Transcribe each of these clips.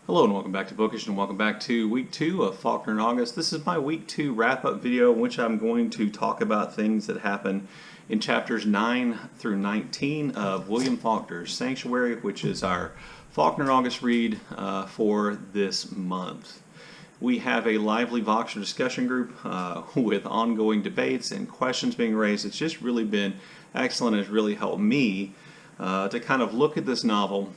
Hello and welcome back to Bookish and welcome back to week 2 of Faulkner in August. This is my week 2 wrap-up video in which I'm going to talk about things that happen in chapters 9 through 19 of William Faulkner's Sanctuary, which is our Faulkner in August read for this month. We have a lively Voxer discussion group with ongoing debates and questions being raised. It's just really been excellent and it's really helped me to kind of look at this novel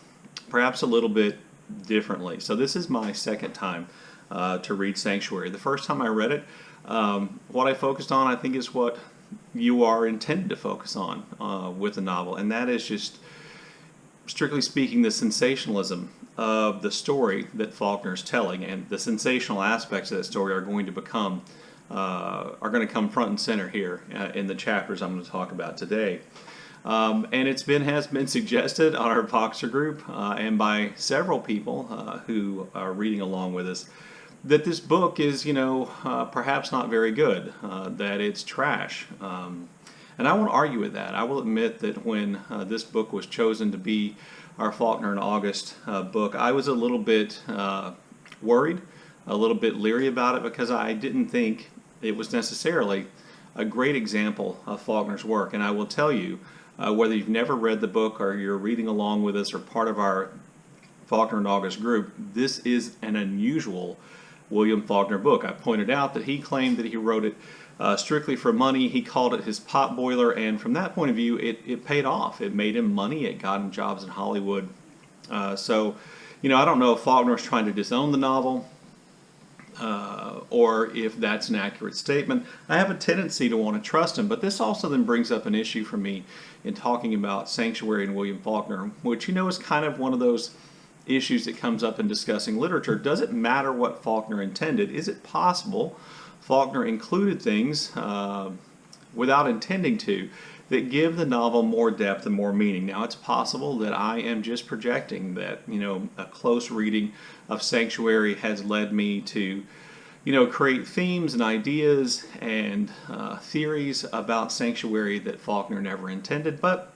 perhaps a little bit differently. So this is my second time to read Sanctuary. The first time I read it, what I focused on I think is what you are intended to focus on with the novel, and that is just, strictly speaking, the sensationalism of the story that Faulkner is telling, and the sensational aspects of that story are going to come front and center here in the chapters I'm going to talk about today. And has been suggested on our Voxer group and by several people who are reading along with us that this book is, perhaps not very good, that it's trash. And I won't argue with that. I will admit that when this book was chosen to be our Faulkner in August book, I was a little bit worried, a little bit leery about it, because I didn't think it was necessarily a great example of Faulkner's work. And I will tell you, whether you've never read the book or you're reading along with us or part of our Faulkner in August group, this is an unusual William Faulkner book. I pointed out that he claimed that he wrote it strictly for money. He called it his pot boiler, and from that point of view, it paid off. It made him money. It got him jobs in Hollywood. So, I don't know if Faulkner was trying to disown the novel or if that's an accurate statement. I have a tendency to want to trust him, but this also then brings up an issue for me in talking about Sanctuary and William Faulkner, which is kind of one of those issues that comes up in discussing literature. Does it matter what Faulkner intended? Is it possible Faulkner included things without intending to that give the novel more depth and more meaning? Now, it's possible that I am just projecting that, a close reading of Sanctuary has led me to, create themes and ideas and theories about Sanctuary that Faulkner never intended. But,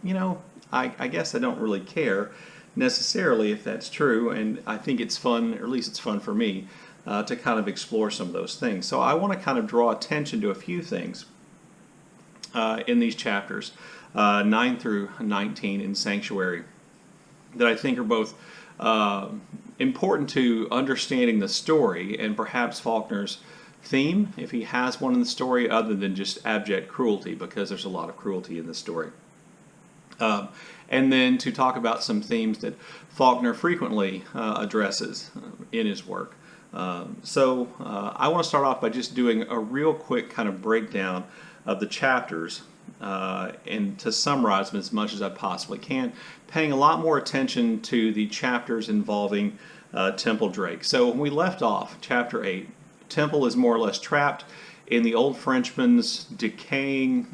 I guess I don't really care necessarily if that's true, and I think it's fun, or at least it's fun for me, to kind of explore some of those things. So I want to kind of draw attention to a few things in these chapters, 9 through 19 in Sanctuary, that I think are both important to understanding the story and perhaps Faulkner's theme, if he has one in the story, other than just abject cruelty, because there's a lot of cruelty in the story. And then to talk about some themes that Faulkner frequently addresses in his work. So I want to start off by just doing a real quick kind of breakdown of the chapters and to summarize them as much as I possibly can, paying a lot more attention to the chapters involving Temple Drake. So when we left off, chapter 8, Temple is more or less trapped in the old Frenchman's decaying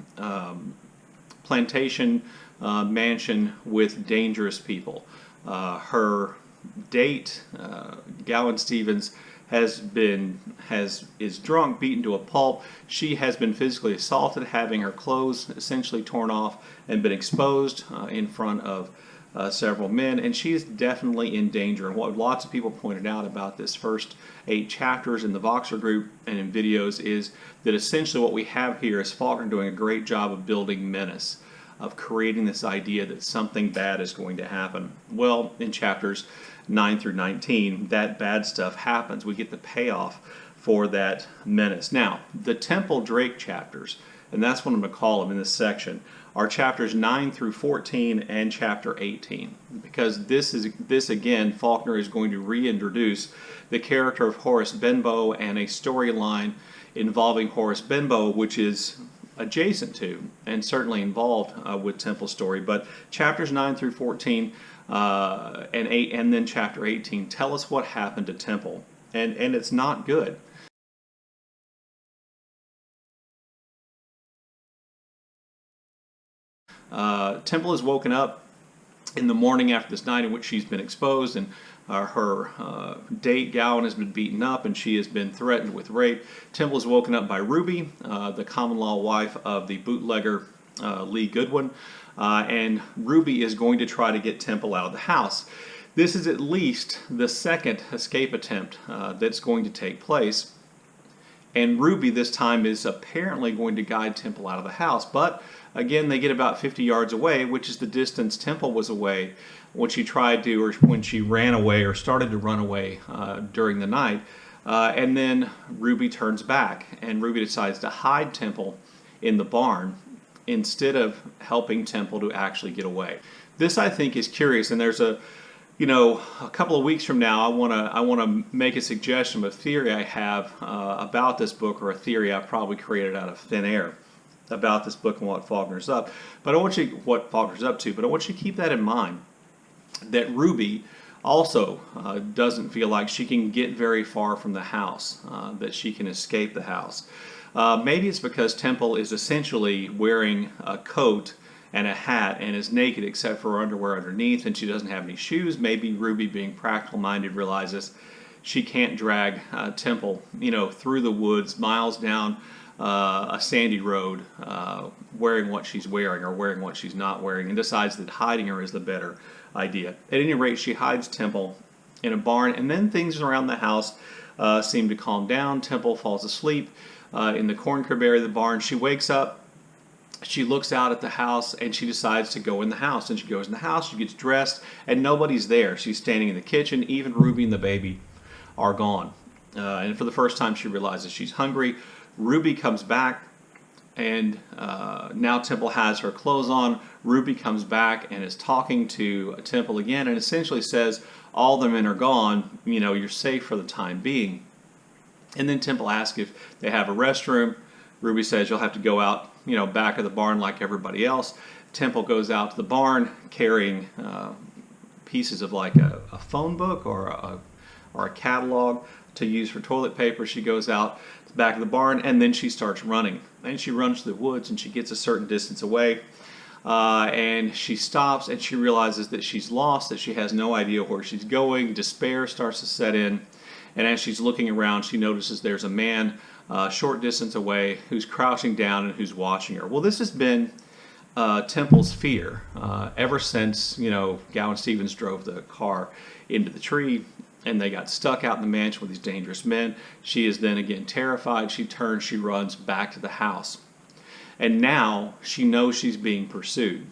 plantation mansion with dangerous people. Her date, Gowan Stevens, is drunk, beaten to a pulp. She has been physically assaulted, having her clothes essentially torn off and been exposed in front of several men, and she is definitely in danger. And what lots of people pointed out about this first 8 chapters in the Voxer group and in videos is that essentially what we have here is Faulkner doing a great job of building menace, of creating this idea that something bad is going to happen. Well, in chapters 9 through 19, that bad stuff happens. We get the payoff for that menace. Now, the Temple Drake chapters, and that's what I'm going to call them in this section, are chapters 9 through 14 and chapter 18. Because this again, Faulkner is going to reintroduce the character of Horace Benbow and a storyline involving Horace Benbow, which is adjacent to and certainly involved with Temple's story. But chapters 9 through 14 and 8 and then chapter 18 tell us what happened to Temple, and it's not good. Temple is woken up in the morning after this night in which she's been exposed, and her date, Gowan, has been beaten up and she has been threatened with rape. Temple is woken up by Ruby, the common-law wife of the bootlegger Lee Goodwin, and Ruby is going to try to get Temple out of the house. This is at least the second escape attempt that's going to take place. And Ruby this time is apparently going to guide Temple out of the house. But again, they get about 50 yards away, which is the distance Temple was away when she tried to, or when she ran away or started to run away during the night. And then Ruby turns back, and Ruby decides to hide Temple in the barn instead of helping Temple to actually get away. This, I think, is curious, and there's a couple of weeks from now, I want to make a suggestion of a theory I have about this book, or a theory I probably created out of thin air about this book and what Faulkner's up. But I want you what Faulkner's up to. But I want you to keep that in mind, that Ruby also doesn't feel like she can get very far from the house, that she can escape the house. Maybe it's because Temple is essentially wearing a coat and a hat and is naked except for her underwear underneath, and she doesn't have any shoes. Maybe Ruby, being practical minded, realizes she can't drag Temple through the woods miles down a sandy road wearing what she's wearing or wearing what she's not wearing, and decides that hiding her is the better idea. At any rate, she hides Temple in a barn, and then things around the house seem to calm down. Temple falls asleep in the corn crib area of the barn. She wakes up. She looks out at the house, and she decides to go in the house. And she goes in the house, she gets dressed, and nobody's there. She's standing in the kitchen. Even Ruby and the baby are gone. And for the first time, she realizes she's hungry. Ruby comes back, and now Temple has her clothes on. Ruby comes back and is talking to Temple again, and essentially says, all the men are gone, you're safe for the time being. And then Temple asks if they have a restroom. Ruby says, you'll have to go out back of the barn like everybody else. Temple goes out to the barn carrying pieces of like a phone book or a catalog to use for toilet paper. She goes out to the back of the barn, and then she starts running. And she runs to the woods, and she gets a certain distance away. And she stops, and she realizes that she's lost, that she has no idea where she's going. Despair starts to set in. And as she's looking around, she notices there's a man a short distance away who's crouching down and who's watching her. Well, this has been Temple's fear ever since, Gowan Stevens drove the car into the tree and they got stuck out in the mansion with these dangerous men. She is then again terrified. She turns, she runs back to the house. And now she knows she's being pursued.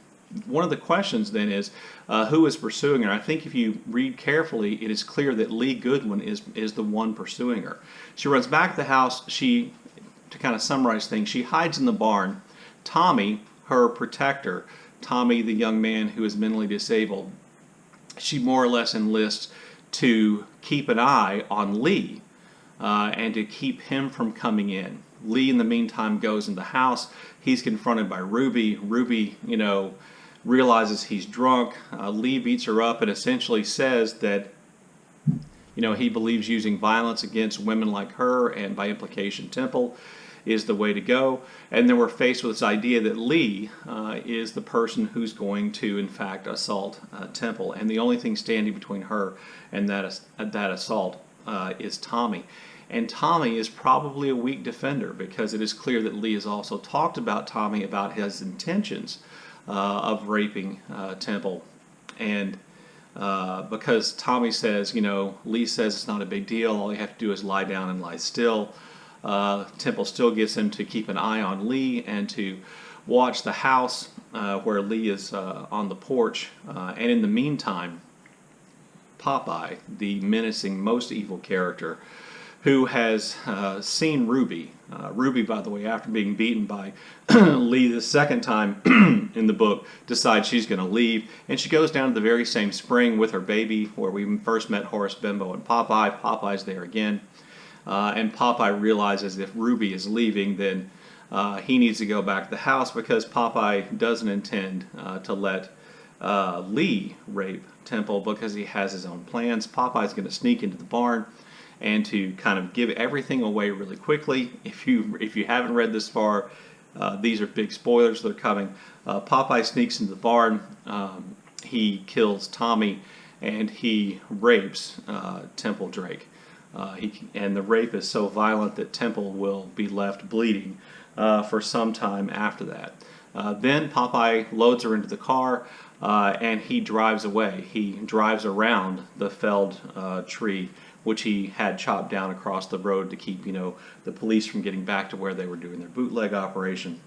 One of the questions then is, who is pursuing her? I think if you read carefully, it is clear that Lee Goodwin is the one pursuing her. She runs back to the house. To kind of summarize things, she hides in the barn. Tommy, her protector, Tommy, the young man who is mentally disabled, she more or less enlists to keep an eye on Lee and to keep him from coming in. Lee, in the meantime, goes in the house. He's confronted by Ruby. Ruby, realizes he's drunk. Lee beats her up and essentially says that, he believes using violence against women like her, and by implication Temple, is the way to go. And then we're faced with this idea that Lee is the person who's going to, in fact, assault Temple. And the only thing standing between her and that assault is Tommy. And Tommy is probably a weak defender, because it is clear that Lee has also talked about Tommy about his intentions of raping Temple. And because Tommy says, Lee says it's not a big deal, all you have to do is lie down and lie still. Temple still gets him to keep an eye on Lee and to watch the house where Lee is on the porch. And in the meantime, Popeye, the menacing, most evil character, who has seen Ruby. Ruby, by the way, after being beaten by Lee the second time in the book, decides she's going to leave, and she goes down to the very same spring with her baby where we first met Horace, Bimbo, and Popeye. Popeye's there again, and Popeye realizes if Ruby is leaving, then he needs to go back to the house, because Popeye doesn't intend to let Lee rape Temple, because he has his own plans. Popeye's going to sneak into the barn and to kind of give everything away really quickly. If you haven't read this far, these are big spoilers that are coming. Popeye sneaks into the barn. He kills Tommy, and he rapes Temple Drake. And the rape is so violent that Temple will be left bleeding for some time after that. Then Popeye loads her into the car, and he drives away. He drives around the felled tree, which he had chopped down across the road to keep, the police from getting back to where they were doing their bootleg operation.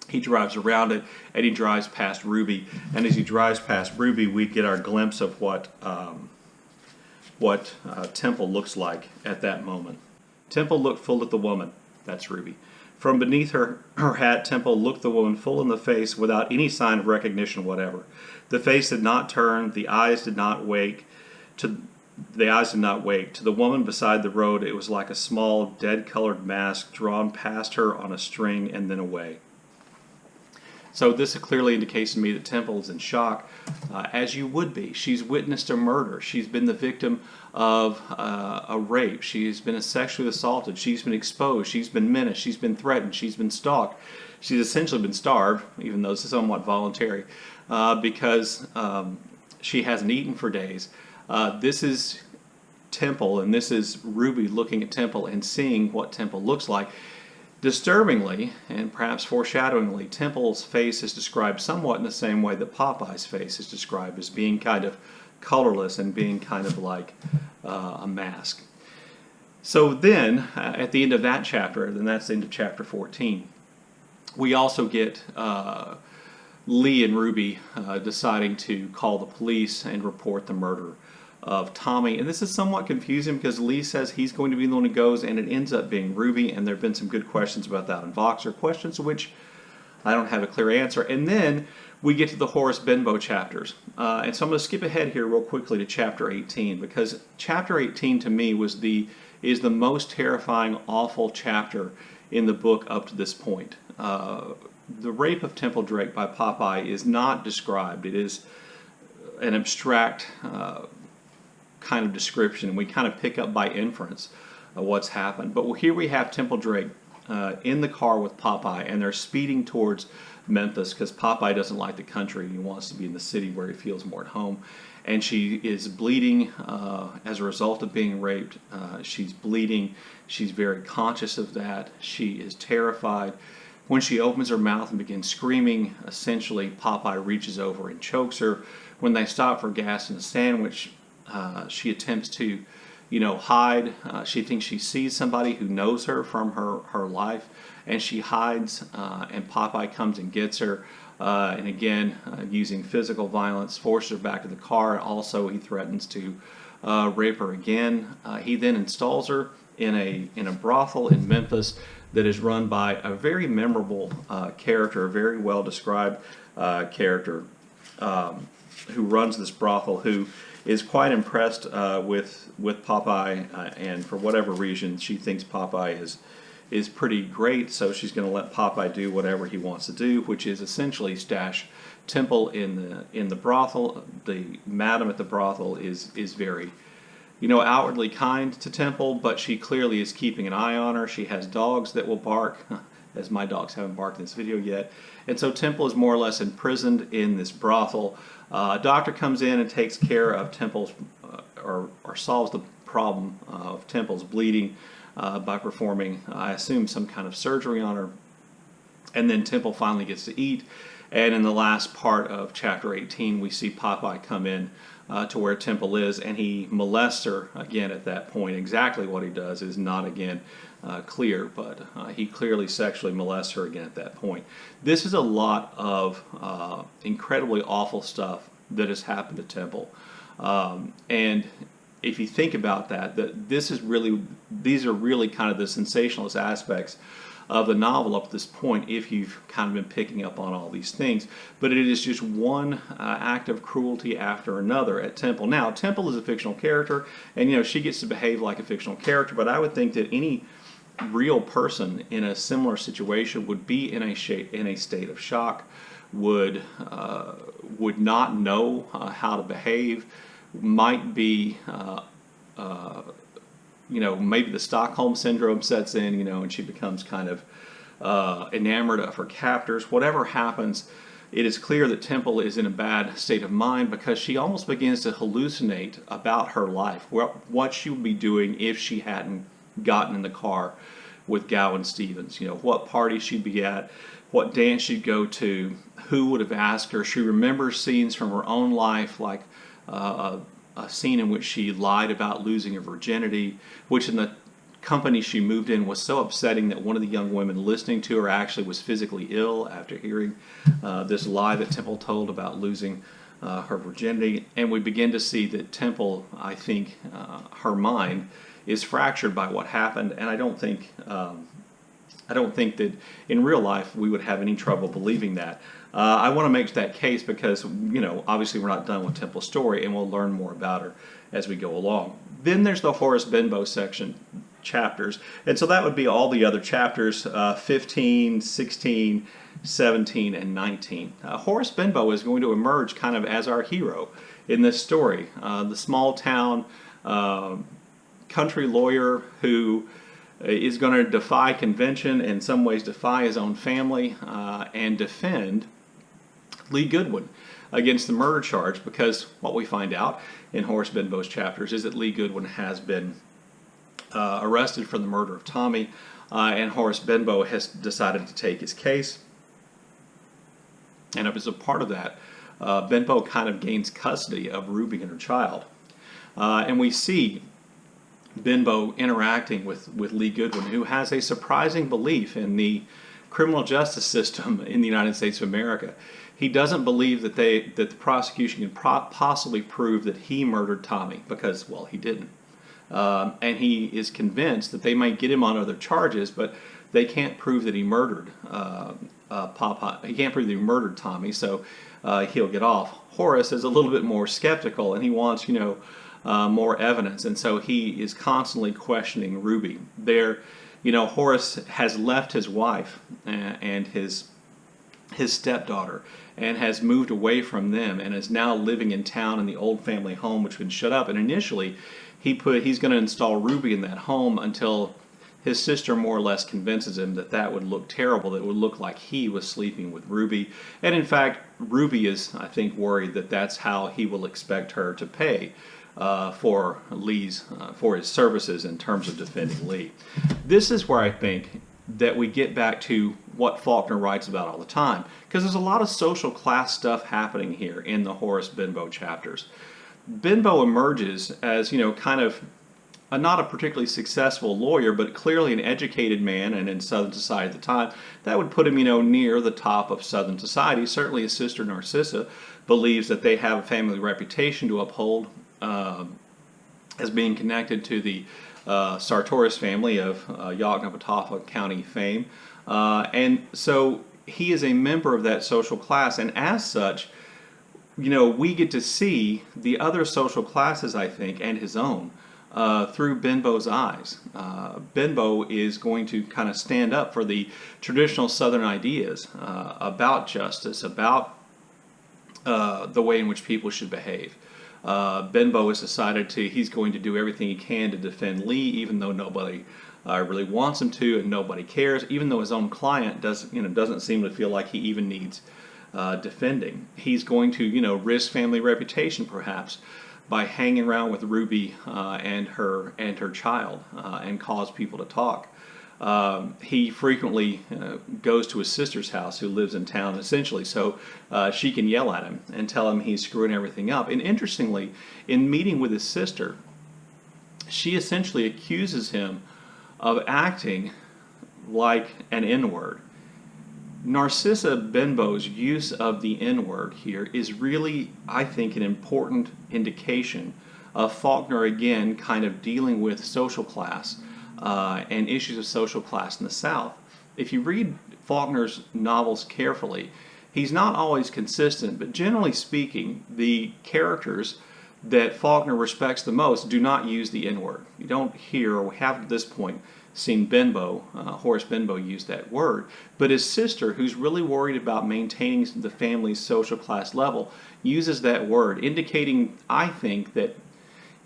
He drives around it, and he drives past Ruby. And as he drives past Ruby, we get our glimpse of what Temple looks like at that moment. Temple looked full at the woman. That's Ruby. From beneath her hat, Temple looked the woman full in the face without any sign of recognition whatever. The face did not turn. The eyes did not wake. To the woman beside the road, it was like a small, dead-colored mask drawn past her on a string and then away. So this clearly indicates to me that Temple is in shock, as you would be. She's witnessed a murder. She's been the victim of a rape. She's been sexually assaulted. She's been exposed. She's been menaced. She's been threatened. She's been stalked. She's essentially been starved, even though it's somewhat voluntary, because she hasn't eaten for days. This is Temple, and this is Ruby looking at Temple and seeing what Temple looks like. Disturbingly, and perhaps foreshadowingly, Temple's face is described somewhat in the same way that Popeye's face is described, as being kind of colorless and being kind of like a mask. So then, at the end of that chapter, and that's the end of chapter 14, we also get Lee and Ruby deciding to call the police and report the murder of Tommy. And this is somewhat confusing because Lee says he's going to be the one who goes, and it ends up being Ruby, and there have been some good questions about that in Voxer, questions to which I don't have a clear answer. And then we get to the Horace Benbow chapters. And so I'm going to skip ahead here real quickly to chapter 18, because chapter 18 to me is the most terrifying, awful chapter in the book up to this point. The rape of Temple Drake by Popeye is not described. It is an abstract kind of description, and we kind of pick up by inference of what's happened. But here we have Temple Drake in the car with Popeye, and they're speeding towards Memphis because Popeye doesn't like the country. He wants to be in the city where he feels more at home. And she is bleeding as a result of being raped. She's bleeding. She's very conscious of that. She is terrified. When she opens her mouth and begins screaming, essentially Popeye reaches over and chokes her. When they stop for gas and a sandwich, she attempts to, hide. She thinks she sees somebody who knows her from her life, and she hides, and Popeye comes and gets her, and again, using physical violence, forces her back to the car. Also, he threatens to rape her again. He then installs her in a brothel in Memphis that is run by a very memorable character, a very well-described character who runs this brothel, who is quite impressed with Popeye, and for whatever reason she thinks Popeye is pretty great, so she's going to let Popeye do whatever he wants to do, which is essentially stash Temple in the brothel. The madam at the brothel is very, outwardly kind to Temple, but she clearly is keeping an eye on her. She has dogs that will bark, as my dogs haven't barked in this video yet. And so Temple is more or less imprisoned in this brothel. A doctor comes in and takes care of Temple's, or solves the problem of Temple's bleeding by performing, I assume, some kind of surgery on her. And then Temple finally gets to eat. And in the last part of chapter 18, we see Popeye come in to where Temple is, and he molests her again at that point. Exactly what he does is not, again, clear, but he clearly sexually molests her again at that point. This is a lot of incredibly awful stuff that has happened to Temple. And if you think about that these are really kind of the sensationalist aspects of the novel up to this point, if you've kind of been picking up on all these things. But it is just one act of cruelty after another at Temple. Now, Temple is a fictional character, and she gets to behave like a fictional character, but I would think that any real person in a similar situation would be in a state of shock, would not know how to behave, might be maybe the Stockholm Syndrome sets in, and she becomes kind of enamored of her captors. Whatever happens, it is clear that Temple is in a bad state of mind, because she almost begins to hallucinate about her life, what she would be doing if she hadn't gotten in the car with Gowan Stevens, what party she'd be at, what dance she'd go to, who would have asked her. She remembers scenes from her own life, like a scene in which she lied about losing her virginity, which in the company she moved in was so upsetting that one of the young women listening to her actually was physically ill after hearing this lie that Temple told about losing her virginity. And we begin to see that Temple, I think, her mind is fractured by what happened, and I don't think that in real life we would have any trouble believing that. I want to make that case because, obviously we're not done with Temple's story, and we'll learn more about her as we go along. Then there's the Horace Benbow chapters, and so that would be all the other chapters, 15, 16, 17, and 19. Horace Benbow is going to emerge kind of as our hero in this story. The small town country lawyer who is going to defy convention, in some ways defy his own family, and defend Lee Goodwin against the murder charge, because what we find out in Horace Benbow's chapters is that Lee Goodwin has been arrested for the murder of Tommy, and Horace Benbow has decided to take his case. And as a part of that, Benbow kind of gains custody of Ruby and her child. And we see Benbow interacting with Lee Goodwin, who has a surprising belief in the criminal justice system in the United States of America. He doesn't believe that the prosecution can possibly prove that he murdered Tommy, because, well, he didn't. And he is convinced that they might get him on other charges, but they can't prove that he murdered Popeye. He can't prove that he murdered Tommy, so he'll get off. Horace is a little bit more skeptical, and he wants, more evidence, and so he is constantly questioning Ruby. Horace has left his wife and his stepdaughter, and has moved away from them, and is now living in town in the old family home, which had been shut up. And initially, he's going to install Ruby in that home until his sister more or less convinces him that would look terrible, that it would look like he was sleeping with Ruby. And in fact, Ruby is, I think, worried that that's how he will expect her to pay for his services in terms of defending Lee. This is where I think that we get back to what Faulkner writes about all the time, because there's a lot of social class stuff happening here in the Horace Benbow chapters. Benbow emerges as, kind of not a particularly successful lawyer, but clearly an educated man, and in Southern society at the time, that would put him, near the top of Southern society. Certainly his sister Narcissa believes that they have a family reputation to uphold as being connected to the Sartoris family of Yoknapatawpha County fame. And so he is a member of that social class, and as such, we get to see the other social classes, I think, and his own, through Benbow's eyes. Benbow is going to kind of stand up for the traditional Southern ideas about justice, about the way in which people should behave. Benbow has decided he's going to do everything he can to defend Lee, even though nobody really wants him to, and nobody cares, even though his own client doesn't seem to feel like he even needs defending. He's going to, risk family reputation, perhaps, by hanging around with Ruby and her child, and cause people to talk. He frequently goes to his sister's house, who lives in town, essentially, so she can yell at him and tell him he's screwing everything up. And interestingly, in meeting with his sister, she essentially accuses him of acting like an N-word. Narcissa Benbow's use of the N-word here is really, I think, an important indication of Faulkner, again, kind of dealing with social class and issues of social class in the South. If you read Faulkner's novels carefully, he's not always consistent, but generally speaking, the characters that Faulkner respects the most do not use the N-word. You don't hear, or have at this point, seen Horace Benbow use that word, but his sister, who's really worried about maintaining the family's social class level, uses that word, indicating, I think, that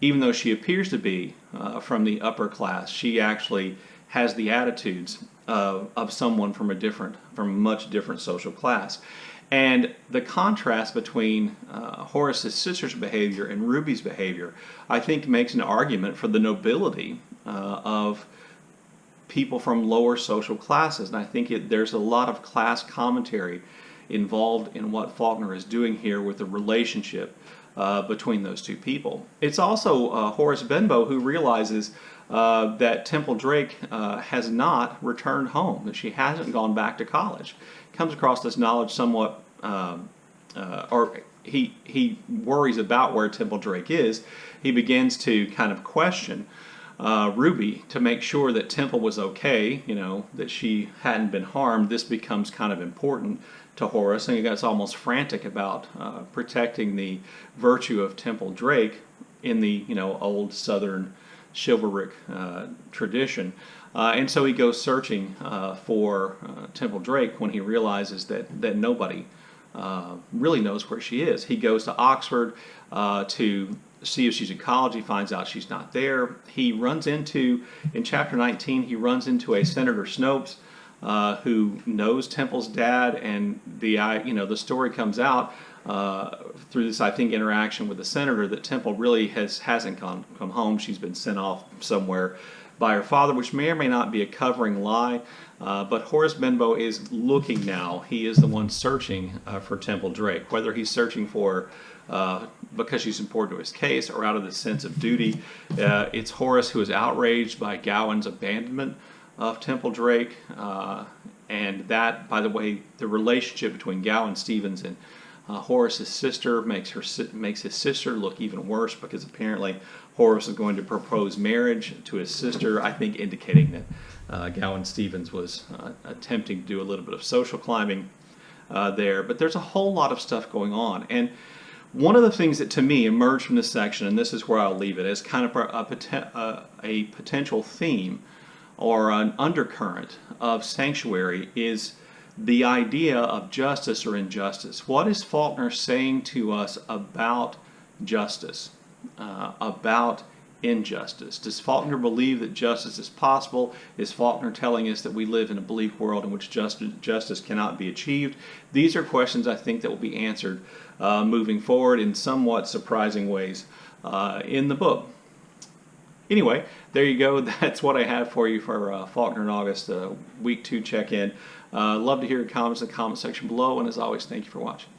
even though she appears to be from the upper class, she actually has the attitudes of someone from a much different social class. And the contrast between Horace's sister's behavior and Ruby's behavior, I think, makes an argument for the nobility of people from lower social classes. And I think there's a lot of class commentary involved in what Faulkner is doing here with the relationship between those two people. It's also Horace Benbow who realizes that Temple Drake has not returned home, that she hasn't gone back to college. Comes across this knowledge somewhat, or he worries about where Temple Drake is. He begins to kind of question Ruby to make sure that Temple was okay, you know, that she hadn't been harmed. This becomes kind of important to Horace, and he gets almost frantic about protecting the virtue of Temple Drake in the, you know, old Southern chivalric tradition. And so he goes searching for Temple Drake when he realizes that nobody really knows where she is. He goes to Oxford to see if she's in college. He finds out she's not there. He runs into, in chapter 19, he runs into a Senator Snopes who knows Temple's dad, and the story comes out through this, I think, interaction with the senator that Temple really hasn't come home. She's been sent off somewhere by her father, which may or may not be a covering lie. But Horace Benbow is looking now. He is the one searching for Temple Drake. Whether he's searching for because she's important to his case or out of the sense of duty, it's Horace who is outraged by Gowan's abandonment of Temple Drake. And that, by the way, the relationship between Gowan Stevens and Horace's sister makes his sister look even worse, because apparently Horace is going to propose marriage to his sister, I think indicating that Gowan Stevens was attempting to do a little bit of social climbing there. But there's a whole lot of stuff going on. And one of the things that to me emerged from this section, and this is where I'll leave it, as kind of a potential theme or an undercurrent of Sanctuary, is the idea of justice or injustice. What is Faulkner saying to us about justice, about injustice? Does Faulkner believe that justice is possible? Is Faulkner telling us that we live in a bleak world in which justice cannot be achieved? These are questions I think that will be answered moving forward in somewhat surprising ways in the book. Anyway, there you go. That's what I have for you for Faulkner in August, week 2 check-in. Love to hear your comments in the comment section below, and as always, thank you for watching.